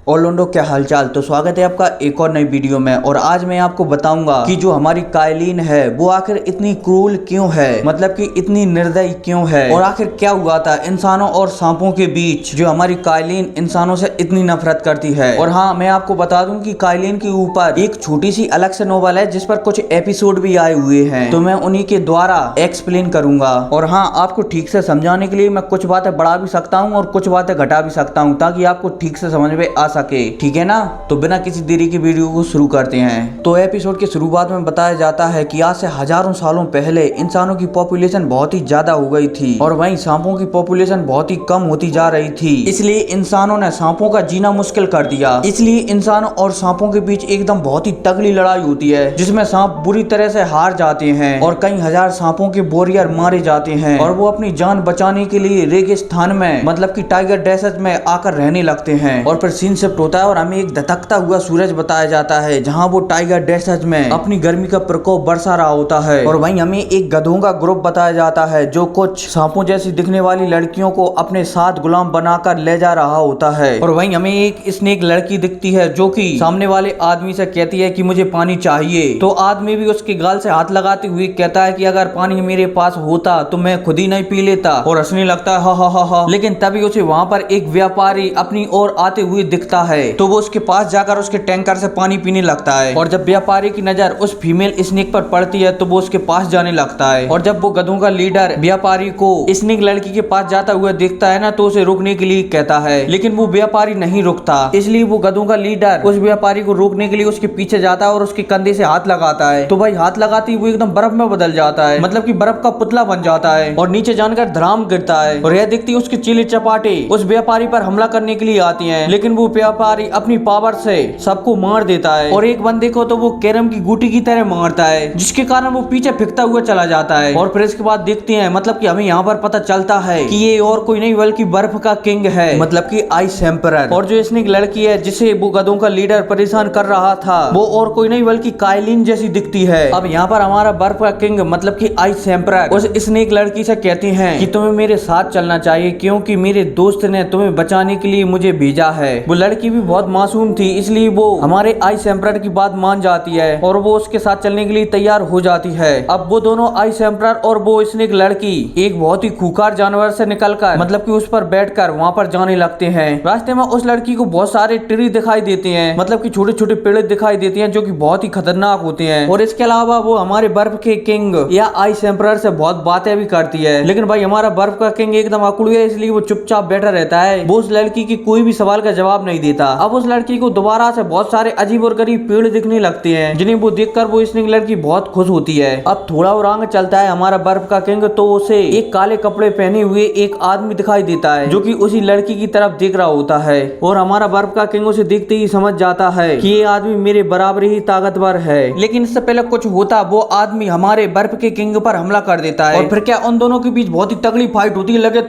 ओलोंडो, क्या हालचाल। तो स्वागत है आपका एक और नई वीडियो में। और आज मैं आपको बताऊंगा कि जो हमारी काइलिन है वो आखिर इतनी क्रूल क्यों है, मतलब कि इतनी निर्दयी क्यों है, और आखिर क्या हुआ था इंसानों और सांपों के बीच जो हमारी काइलिन इंसानों से इतनी नफरत करती है। और हाँ, मैं आपको बता दूं कि काइलिन के ऊपर एक छोटी सी अलग से नोवेल है जिस पर कुछ एपिसोड भी आए हुए हैं, तो मैं उन्हीं के द्वारा एक्सप्लेन करूंगा। और हाँ, आपको ठीक से समझाने के लिए मैं कुछ बातें बढ़ा भी सकता हूँ और कुछ बातें घटा भी सकता हूँ ताकि आपको ठीक से समझ में आ सके, ठीक है ना। तो बिना किसी देरी की वीडियो को शुरू करते हैं। तो एपिसोड के शुरुआत में बताया जाता है कि आज से हजारों सालों पहले इंसानों की पॉपुलेशन बहुत ही ज्यादा हो गई थी और वहीं सांपों की पॉपुलेशन बहुत ही कम होती जा रही थी। इसलिए इंसानों ने सांपों का जीना मुश्किल कर दिया। इसलिए इंसानों और सांपों के बीच एकदम बहुत ही तगड़ी लड़ाई होती है जिसमें सांप बुरी तरह से हार जाते हैं और कई हजार सांपों के वॉरियर मारे जाते हैं और वो अपनी जान बचाने के लिए रेगिस्तान में, मतलब कि टाइगर डेजर्ट में आकर रहने लगते हैं। और फिर सीन शिफ्ट होता है और हमें एक धधकता हुआ सूरज बताया जाता है जहां वो टाइगर डेजर्ट में अपनी गर्मी का प्रकोप बरसा रहा होता है। और वहीं हमें एक गधों का ग्रुप बताया जाता है जो कुछ सांपों जैसी दिखने वाली लड़कियों को अपने साथ गुलाम बनाकर ले जा रहा होता है। और वहीं हमें एक स्नेक लड़की दिखती है जो कि सामने वाले आदमी से कहती है कि मुझे पानी चाहिए। तो आदमी भी उसके गाल से हाथ लगाते हुए कहता है कि अगर पानी मेरे पास होता तो मैं खुद ही नहीं पी लेता, और हंसने लगता है हा हा हा हा। लेकिन तभी उसे वहां पर एक व्यापारी अपनी ओर आते हुए दिखता है तो वो उसके पास जाकर उसके टैंकर से पानी पीने लगता है। और जब व्यापारी की नजर उस फीमेल स्नेक पर पड़ती है तो वो उसके पास जाने लगता है। और जब वो गधों का लीडर व्यापारी को स्नेक लड़की के पास जाता हुआ देखता है ना तो उसे रुकने के लिए कहता है, लेकिन वो व्यापारी नहीं रुकता। इसलिए वो गधों का लीडर उस व्यापारी को रोकने के लिए उसके पीछे जाता है और उसके कंधे से हाथ लगाता है। तो भाई हाथ लगाते ही वो एकदम बर्फ में बदल जाता है, मतलब कि बर्फ का पुतला बन जाता है और नीचे जानकर धड़ाम गिरता है। और यह देखती है उसके चीले चपाटे उस व्यापारी पर हमला करने के लिए आती हैं, लेकिन वो व्यापारी अपनी पावर से सबको मार देता है। और एक बंदे को तो वो कैरम की गुटी की तरह मारता है जिसके कारण वो पीछे फेंकता हुआ चला जाता है। और फिर इसके बाद देखते हैं, मतलब कि हमें यहाँ पर पता चलता है कि ये और कोई नहीं बल्कि बर्फ का किंग है, मतलब कि आइस एम्परर। और जो स्नेक लड़की है जिसे वो गधों का लीडर परेशान कर रहा था वो और कोई नहीं बल्कि काइलिन जैसी दिखती है। अब यहाँ पर हमारा बर्फ का किंग मतलब कि आइस एम्परर उस स्नेक लड़की से कहते हैं कि तुम्हें मेरे साथ चलना चाहिए क्योंकि मेरे दोस्त ने तुम्हें बचाने के लिए मुझे भेजा है। वो लड़की भी बहुत मासूम थी इसलिए वो हमारे आइस एम्परर की बात मान जाती है और वो उसके साथ चलने के लिए तैयार हो जाती है। अब वो दोनों आइस एम्परर और वो स्नेक लड़की एक बहुत ही खूंखार जानवर से निकलकर, मतलब कि उस पर बैठकर वहां पर जाने लगते हैं। रास्ते में उस लड़की को बहुत सारे ट्री दिखाई देते हैं, मतलब कि छोटे छोटे पेड़ दिखाई देते हैं जो कि बहुत ही खतरनाक होते हैं। और इसके अलावा वो हमारे बर्फ के किंग या आइस एम्परर से बहुत बातें भी करती है। लेकिन भाई हमारा बर्फ का किंग एकदम अकड़ू है इसलिए वो चुपचाप बैठा रहता है। वो उस लड़की की कोई भी सवाल का जवाब नहीं देता। अब उस लड़की को दोबारा से बहुत सारे अजीब और गरीब पेड़ दिखने लगते हैं जिन्हें वो देखकर वो स्नेक लड़की बहुत खुश होती है। अब थोड़ा और आगे चलता है हमारा बर्फ का किंग तो उसे एक काले कपड़े पहने हुए एक आदमी दिखाई देता है जो कि उसी लड़की की तरफ देख रहा होता है। और हमारा बर्फ का किंग उसे देखते ही समझ जाता है कि ये आदमी मेरे बराबर ही ताकतवर है। लेकिन इससे पहले कुछ होता, वो आदमी हमारे बर्फ के किंग पर हमला कर देता है। और फिर क्या उन दोनों के बीच बहुत ही तगड़ी फाइट होती है, लगे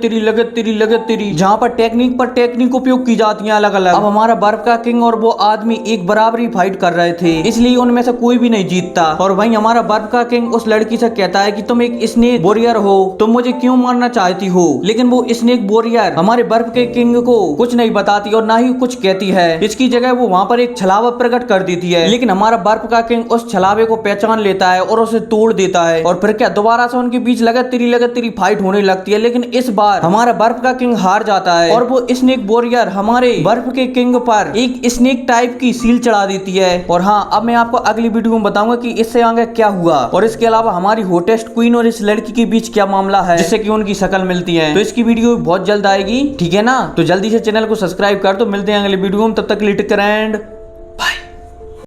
तेरी जहाँ पर टेक्निक उपयोग की जाती है अलग अलग। अब हमारा बर्फ का किंग और वो आदमी एक बराबरी फाइट कर रहे थे इसलिए उनमें से कोई भी नहीं जीतता। और वहीं हमारा बर्फ का किंग उस लड़की से कहता है कि तुम एक स्नेक वॉरियर हो, तुम मुझे क्यों मारना चाहती हो। लेकिन वो स्नेक वॉरियर हमारे बर्फ के किंग को कुछ नहीं बताती और ना ही कुछ कहती है। इसकी जगह वो वहां पर एक छलावा प्रकट कर देती है। लेकिन हमारा बर्फ का किंग उस छलावे को पहचान लेता है और उसे तोड़ देता है। और फिर क्या दोबारा से उनके बीच लगे तेरी फाइट होने लगती है। लेकिन इस बार हमारा बर्फ का किंग हार जाता है और वो स्नेक वॉरियर हमारे बर्फ के किंग पर एक स्नेक टाइप की सील चढ़ा देती है। और हाँ, अब मैं आपको अगली वीडियो में बताऊंगा कि इससे आगे क्या हुआ और इसके अलावा हमारी हॉटेस्ट क्वीन और इस लड़की के बीच क्या मामला है जिससे कि उनकी शक्ल मिलती है। तो इसकी वीडियो बहुत जल्द आएगी, ठीक है ना। तो जल्दी से चैनल को सब्सक्राइब कर दो। मिलते हैं अगले वीडियो में, तब तक के लिए टेक केयर एंड